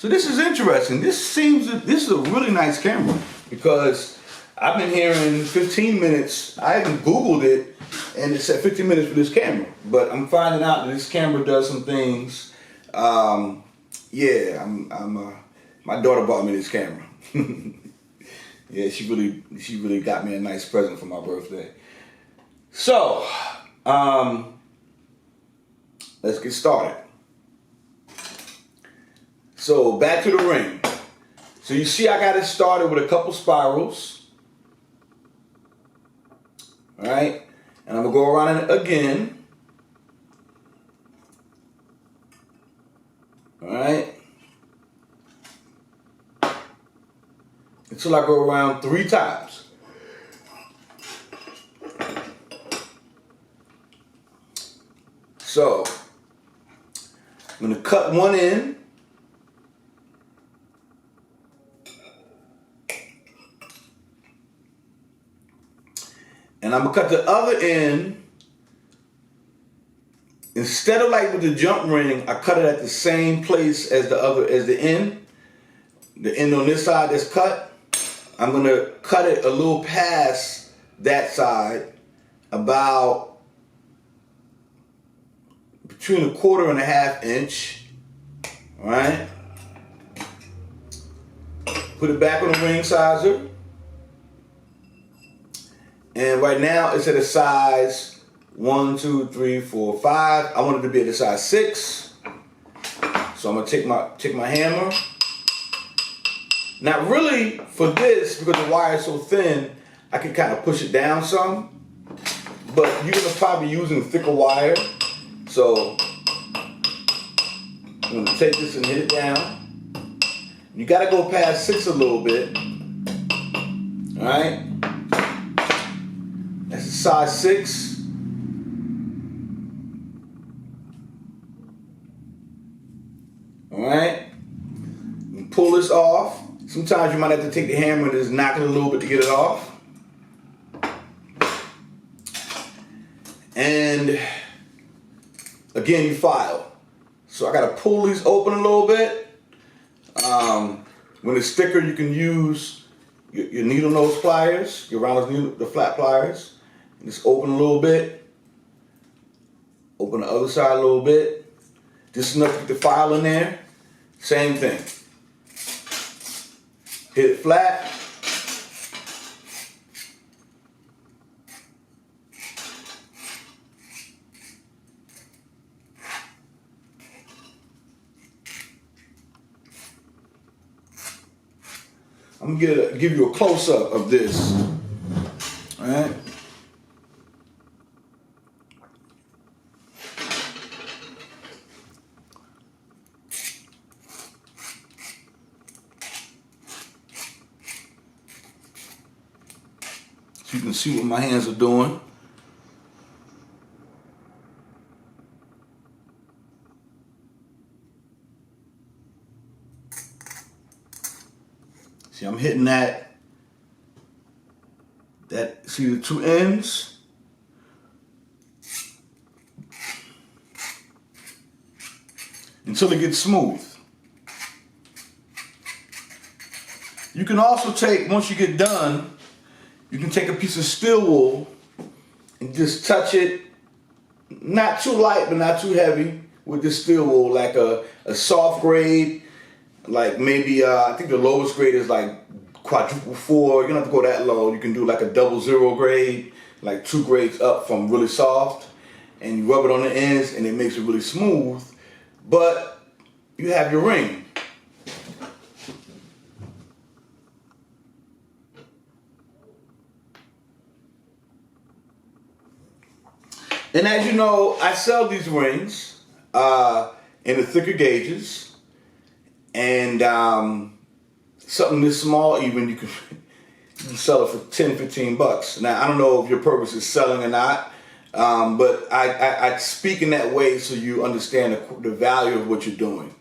So this is interesting. This is a really nice camera because I've been hearing 15 minutes. I even Googled it and it said 15 minutes for this camera. But I'm finding out that this camera does some things. Yeah, my daughter bought me this camera. Yeah, she really got me a nice present for my birthday. So, let's get started. So back to the ring. So you see I got it started with a couple spirals. All right, and I'm gonna go around it again. All right, until I go around 3 times. So I'm gonna cut one end. And I'm gonna cut the other end. Instead of like with the jump ring, I cut it at the same place as the end. The end on this side that's cut. I'm gonna cut it a little past that side, about between 1/4 and 1/2 inch. All right. Put it back on the ring sizer. And right now it's at a size 1, 2, 3, 4, 5. I want it to be at a size 6. So I'm gonna take my hammer. Now really for this, because the wire is so thin, I can kind of push it down some. But you're gonna probably be using thicker wire. So I'm gonna take this and hit it down. You gotta go past 6 a little bit. All right. That's a size 6. All right. You pull this off. Sometimes you might have to take the hammer and just knock it a little bit to get it off. And again, you file. So I gotta pull these open a little bit. When it's thicker, you can use your needle nose pliers, your round needle, the flat pliers. Just open a little bit. Open the other side a little bit. Just enough to get the file in there. Same thing. Hit it flat. I'm gonna give you a close-up of this. All right. So you can see what my hands are doing. See, I'm hitting see the 2 ends? Until it gets smooth. You can also take, once you get done, you can take a piece of steel wool and just touch it, not too light but not too heavy with this steel wool, like a soft grade, like maybe, I think the lowest grade is like quadruple 4. You don't have to go that low. You can do like a 00 grade, like 2 grades up from really soft, and you rub it on the ends and it makes it really smooth, but you have your ring. And as you know, I sell these rings in the thicker gauges, and something this small even you can sell it for 10, 15 bucks. Now I don't know if your purpose is selling or not, but I speak in that way so you understand the value of what you're doing,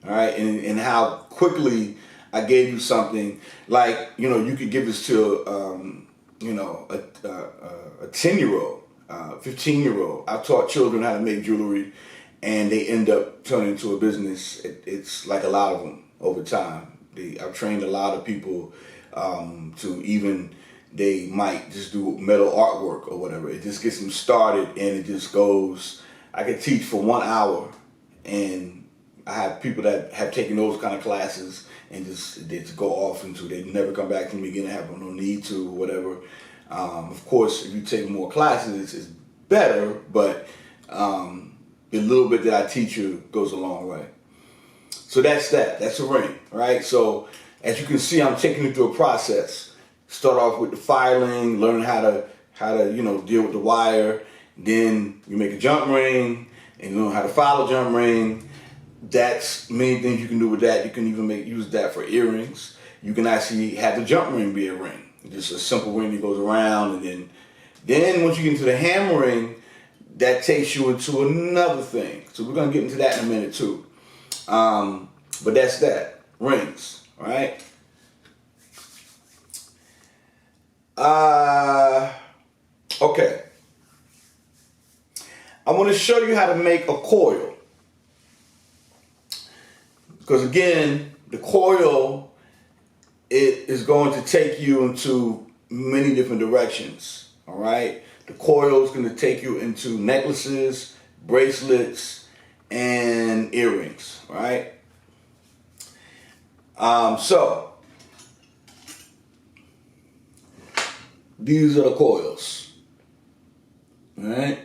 all right, and how quickly I gave you something. Like, you know, you could give this to you know, a 10-year-old. 15-year-old. I've taught children how to make jewelry, and they end up turning into a business. It's like a lot of them. over time. I've trained a lot of people to even, they might just do metal artwork or whatever. It just gets them started and it just goes. I could teach for 1 hour, and I have people that have taken those kind of classes and they just go off into, they never come back to me again, have no need to or whatever. Of course, if you take more classes, it's better, but the little bit that I teach you goes a long way. So that's that. That's a ring, right? So as you can see, I'm taking you through a process. Start off with the filing, learning how to deal with the wire. Then you make a jump ring, and you learn how to file a jump ring. That's many things you can do with that. You can even use that for earrings. You can actually have the jump ring be a ring. Just a simple ring that goes around, and then once you get into the hammering, that takes you into another thing. So we're gonna get into that in a minute too. But that's that. Rings, right? Okay. I want to show you how to make a coil. Because again, the coil, it is going to take you into many different directions, all right? The coil is going to take you into necklaces, bracelets, and earrings, right? So, these are the coils, all right?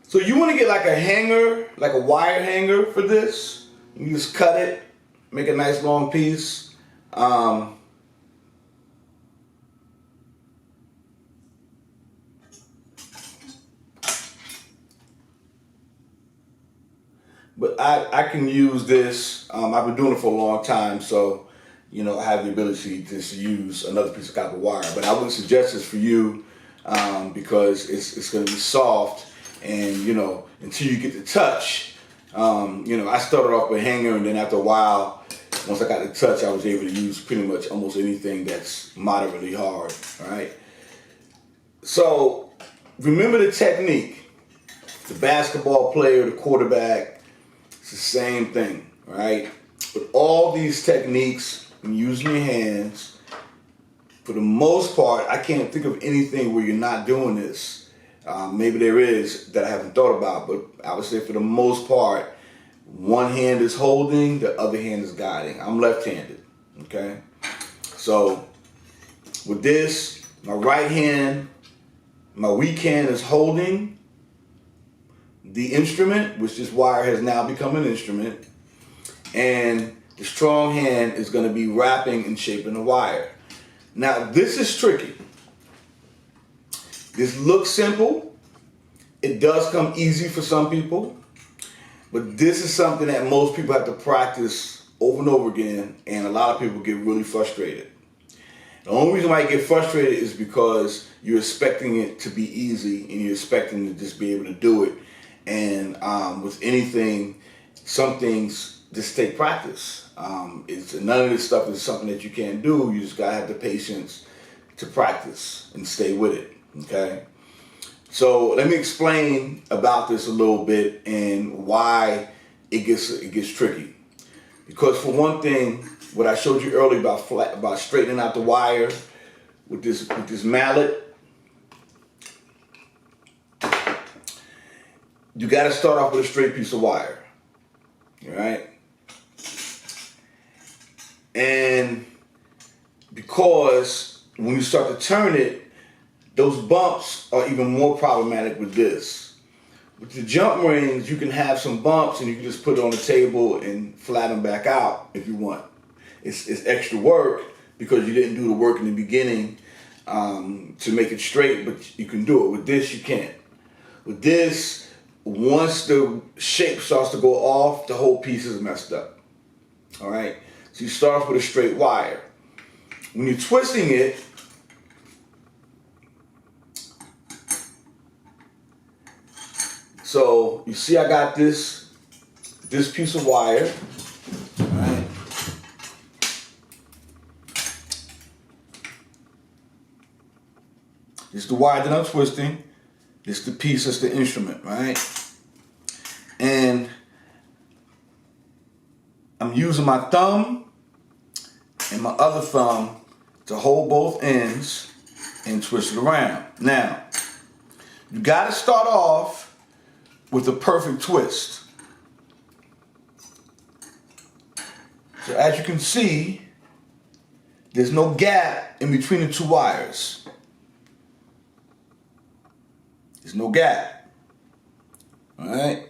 So you want to get like a hanger, like a wire hanger for this. You just cut it, make a nice long piece. But I can use this. I've been doing it for a long time, so I have the ability to just use another piece of copper wire. But I wouldn't suggest this for you because it's going to be soft. And until you get the touch, I started off with hanger, and then after a while, once I got the touch, I was able to use pretty much almost anything that's moderately hard, right? So remember the technique. The basketball player, the quarterback, it's the same thing, right? With all these techniques, when using your hands, for the most part, I can't think of anything where you're not doing this. Maybe there is that I haven't thought about, but I would say for the most part, one hand is holding, the other hand is guiding. I'm left-handed, okay? So with this, my right hand, my weak hand is holding the instrument, which this wire has now become an instrument, and the strong hand is going to be wrapping and shaping the wire. Now, this is tricky. This looks simple. It does come easy for some people, but this is something that most people have to practice over and over again, and a lot of people get really frustrated. The only reason why you get frustrated is because you're expecting it to be easy, and you're expecting to just be able to do it. And with anything, some things just take practice. None of this stuff is something that you can't do. You just gotta have the patience to practice and stay with it. Okay, so let me explain about this a little bit and why it gets tricky. Because for one thing, what I showed you earlier about straightening out the wire with this mallet, you got to start off with a straight piece of wire. All right, and because when you start to turn it, those bumps are even more problematic with this. With the jump rings, you can have some bumps and you can just put it on the table and flatten them back out if you want. It's extra work because you didn't do the work in the beginning to make it straight, but you can do it. With this, you can't. With this, once the shape starts to go off, the whole piece is messed up. All right? So you start off with a straight wire. When you're twisting it, so you see I got this piece of wire, all right? the wire that I'm twisting. This is the piece, that's the instrument, right? And I'm using my thumb and my other thumb to hold both ends and twist it around. Now, you gotta start off with a perfect twist. So as you can see, there's no gap in between the two wires. There's no gap. All right?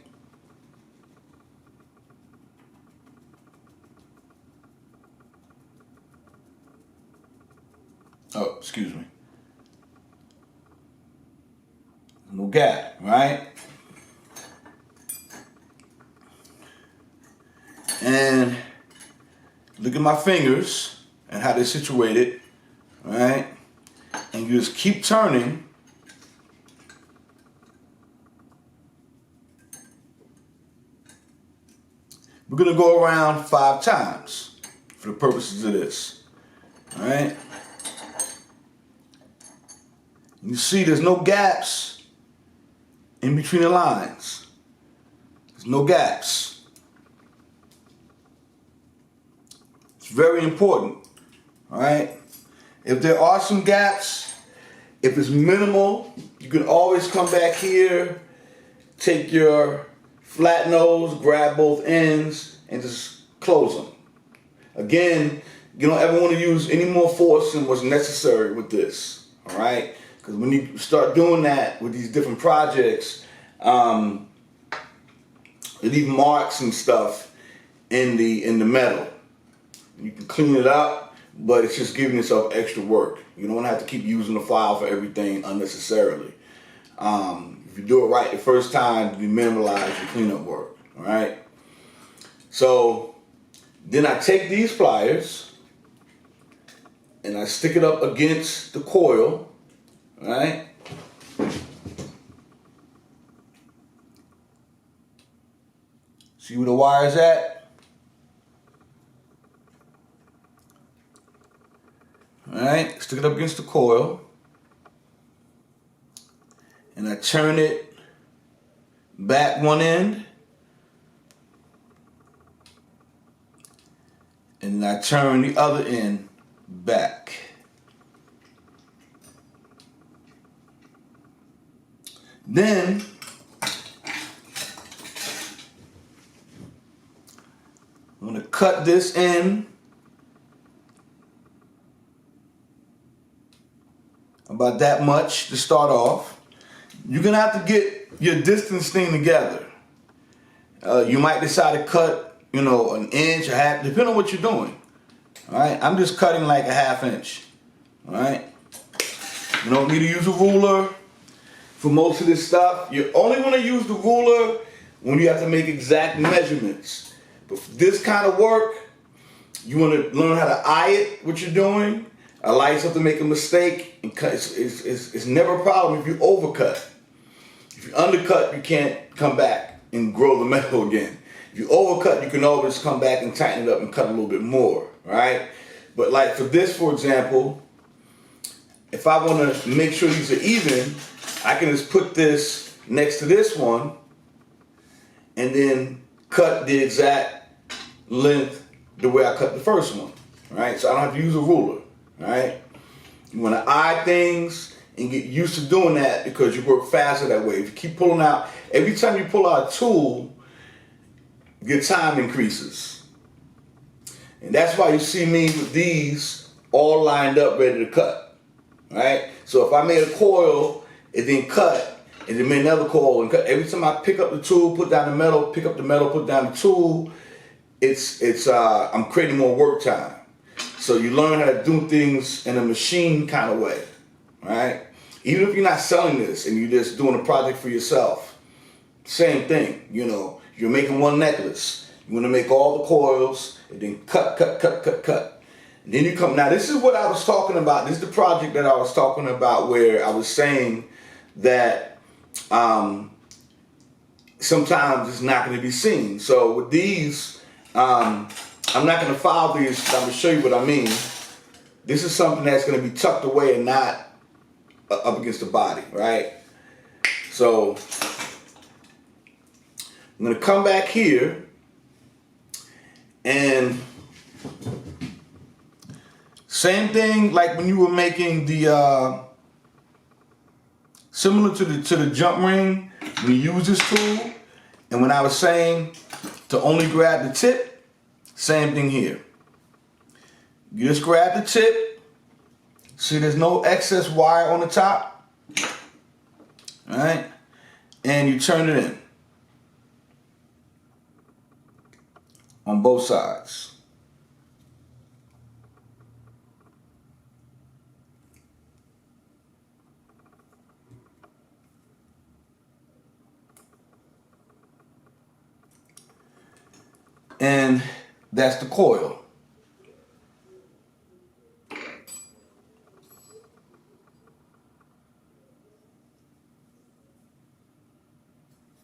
Oh, excuse me. No gap, right? And look at my fingers and how they're situated, right? And you just keep turning. We're gonna go around 5 times for the purposes of this, all right? You see there's no gaps in between the lines. There's no gaps. It's very important, all right? If there are some gaps, if it's minimal, you can always come back here, take your flat nose, grab both ends, and just close them. Again, you don't ever want to use any more force than what's necessary with this, all right? Because when you start doing that with these different projects, they leave marks and stuff in the metal. You can clean it up, but it's just giving yourself extra work. You don't want to have to keep using the file for everything unnecessarily. If you do it right the first time, you minimize your cleanup work, all right? So then I take these pliers and I stick it up against the coil, all right? See where the wire's at? All right, stick it up against the coil. And I turn it back one end. And I turn the other end back. Then I'm going to cut this end about that much to start off. You're going to have to get your distance thing together. You might decide to cut, an inch, a half, depending on what you're doing. All right, I'm just cutting like a ½ inch. All right, you don't need to use a ruler for most of this stuff. You only want to use the ruler when you have to make exact measurements. But for this kind of work, you want to learn how to eye it, what you're doing. Allow yourself to make a mistake and cut. It's never a problem if you overcut. If you undercut, you can't come back and grow the metal again. If you overcut, you can always come back and tighten it up and cut a little bit more, right? But like for this, for example, if I want to make sure these are even, I can just put this next to this one and then cut the exact length the way I cut the first one, right? So I don't have to use a ruler, right? You want to eye things and get used to doing that because you work faster that way. If you keep pulling out, every time you pull out a tool, your time increases. And that's why you see me with these all lined up ready to cut, right? So if I made a coil, it then cut, and then made another coil and cut. Every time I pick up the tool, put down the metal, pick up the metal, put down the tool, I'm creating more work time. So you learn how to do things in a machine kind of way, right? Even if you're not selling this and you're just doing a project for yourself, same thing, You're making one necklace. You want to make all the coils and then cut. And then you come, now this is what I was talking about. This is the project that I was talking about where I was saying that sometimes it's not going to be seen. So with these, I'm not going to file these. I'm going to show you what I mean. This is something that's going to be tucked away and not up against the body, right? So I'm gonna come back here and same thing like when you were making the similar to the jump ring, when you use this tool, and when I was saying to only grab the tip, same thing here. You just grab the tip. See, there's no excess wire on the top. All right? And you turn it in on both sides. And that's the coil.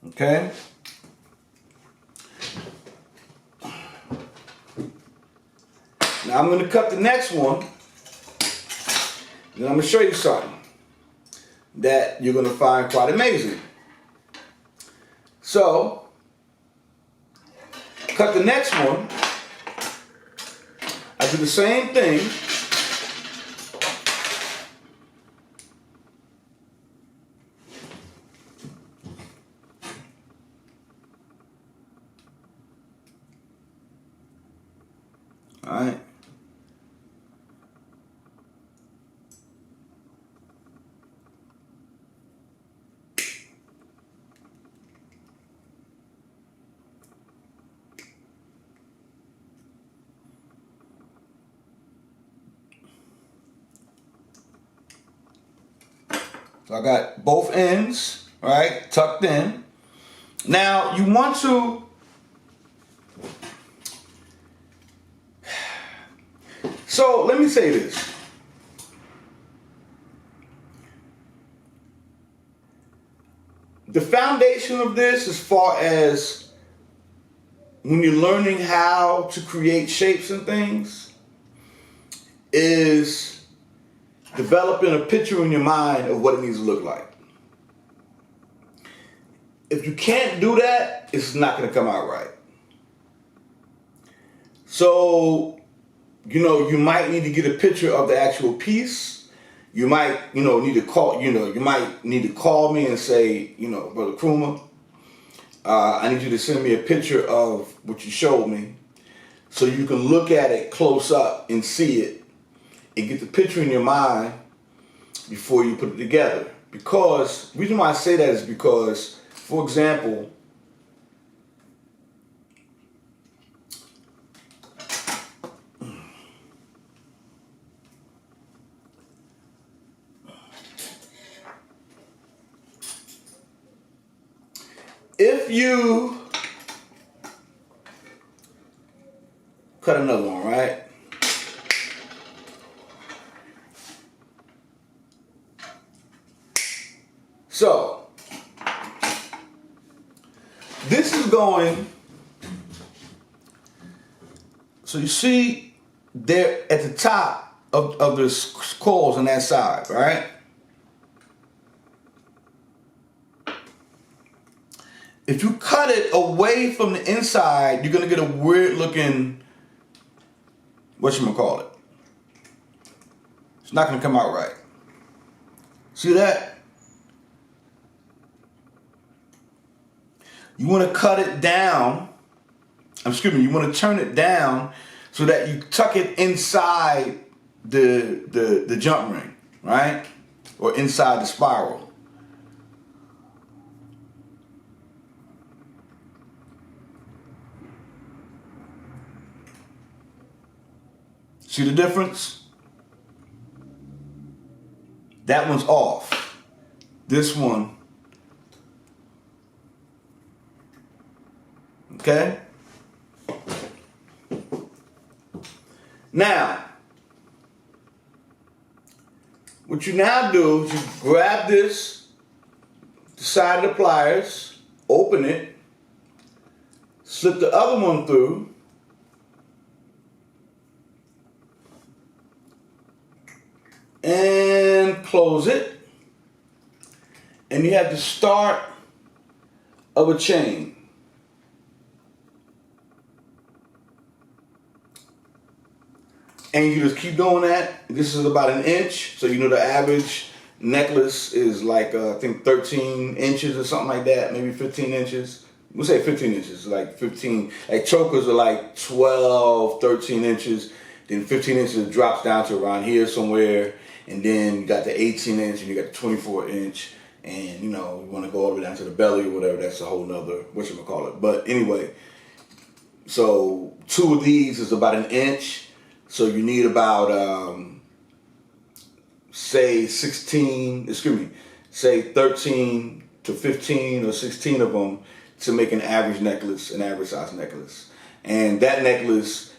Okay? Now I'm going to cut the next one. And I'm going to show you something that you're going to find quite amazing. So, cut the next one. I do the same thing. All right. So I got both ends, right, tucked in. Now you want to so let me say this. The foundation of this, as far as when you're learning how to create shapes and things, is developing a picture in your mind of what it needs to look like. If you can't do that, it's not going to come out right. So, you might need to get a picture of the actual piece. You might, need to call, you might need to call me and say, Brother Kruma, I need you to send me a picture of what you showed me so you can look at it close up and see it and get the picture in your mind before you put it together. Because, the reason why I say that is because, for example, if you cut another one, right? So, this is going, so you see there at the top of the coils on that side, right? If you cut it away from the inside, you're going to get a weird looking, whatchamacallit. It's not going to come out right. See that? You want to cut it down, you want to turn it down so that you tuck it inside the jump ring, right? Or inside the spiral. See the difference? That one's off. This one. Okay? Now, what you now do is you grab this, the side of the pliers, open it, slip the other one through, and close it. and you have the start of a chain. And you just keep doing that. This is about an inch, so you know the average necklace is like I think 13 inches or something like that, maybe 15 inches. We'll say 15 inches, like 15. Like chokers are like 12, 13 inches. Then 15 inches drops down to around here somewhere. And then you got the 18 inch and you got the 24 inch. And you know, you want to go all the way down to the belly or whatever. That's a whole nother, whatchamacallit. But anyway, so 2 of these is about an inch. So you need about, say 13 to 15 or 16 of them to make an average necklace, an average size necklace. And that necklace